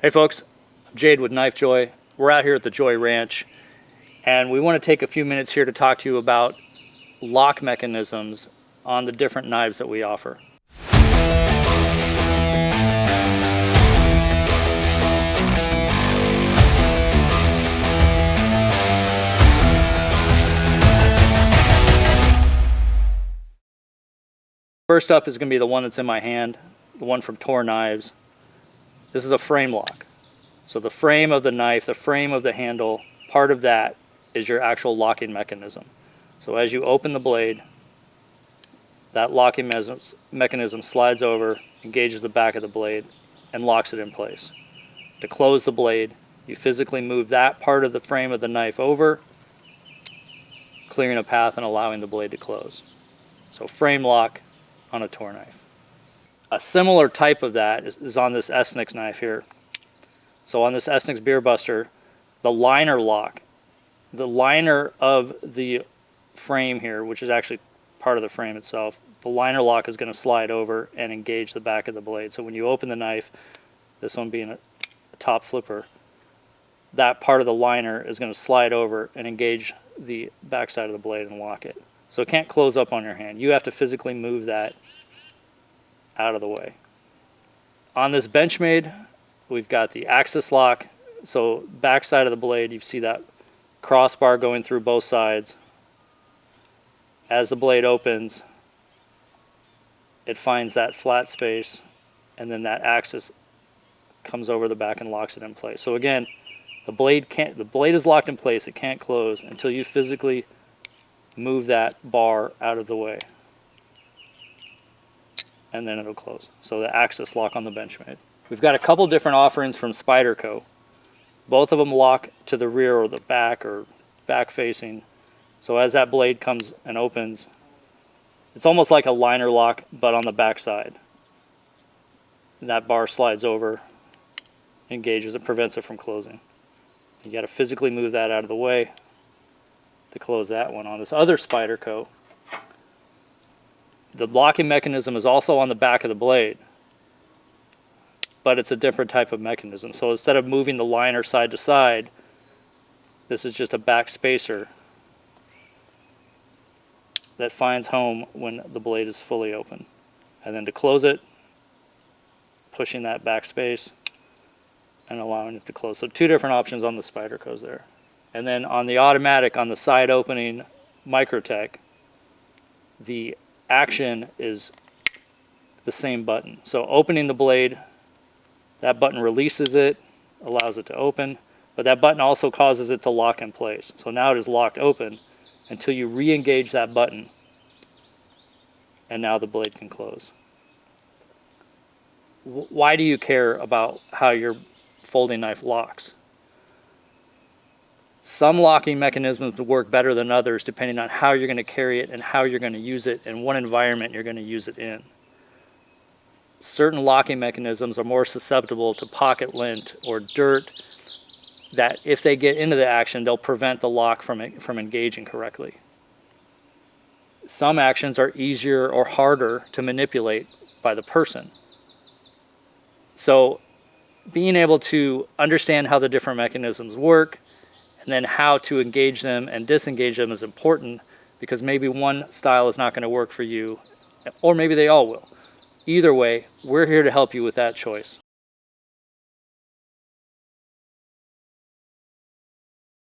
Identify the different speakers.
Speaker 1: Hey folks, I'm Jade with Knife Joy. We're out here at the Joy Ranch, and we want to take a few minutes here to talk to you about lock mechanisms on the different knives that we offer. First up is going to be the one that's in my hand, the one from Tor Knives. This is a frame lock. So the frame of the knife, the frame of the handle, part of that is your actual locking mechanism. So as you open the blade, that locking mechanism slides over, engages the back of the blade, and locks it in place. To close the blade, you physically move that part of the frame of the knife over, clearing a path and allowing the blade to close. So frame lock on a Tor knife. A similar type of that is on this Esnix knife here. So on this Esnix Beer Buster, the liner lock, the liner of the frame here, which is actually part of the frame itself, the liner lock is going to slide over and engage the back of the blade. So when you open the knife, this one being a top flipper, that part of the liner is going to slide over and engage the back side of the blade and lock it. So it can't close up on your hand. You have to physically move that out of the way. On this Benchmade, we've got the axis lock. So back side of the blade, you see that crossbar going through both sides. As the blade opens, it finds that flat space, and then that axis comes over the back and locks it in place. So again, the blade is locked in place. It can't close until you physically move that bar out of the way, and then it'll close. So the axis lock on the Benchmade. We've got a couple different offerings from Spyderco. Both of them lock to the rear or the back or back facing. So as that blade comes and opens, it's almost like a liner lock, but on the back side. And that bar slides over, engages it, prevents it from closing. You got to physically move that out of the way to close that one. On this other Spyderco, the locking mechanism is also on the back of the blade, but it's a different type of mechanism. So instead of moving the liner side to side, this is just a back spacer that finds home when the blade is fully open. And then to close it, pushing that back space and allowing it to close. So two different options on the Spydercos there. And then on the automatic, on the side opening Microtech, the action is the same button. So opening the blade, that button releases it, allows it to open, but that button also causes it to lock in place. So now it is locked open until you re-engage that button, and now the blade can close. Why do you care about how your folding knife locks? Some locking mechanisms work better than others depending on how you're going to carry it and how you're going to use it and what environment you're going to use it in. Certain locking mechanisms are more susceptible to pocket lint or dirt that if they get into the action, they'll prevent the lock from engaging correctly. Some actions are easier or harder to manipulate by the person. So being able to understand how the different mechanisms work and then how to engage them and disengage them is important, because maybe one style is not going to work for you, or maybe they all will. Either way, we're here to help you with that choice.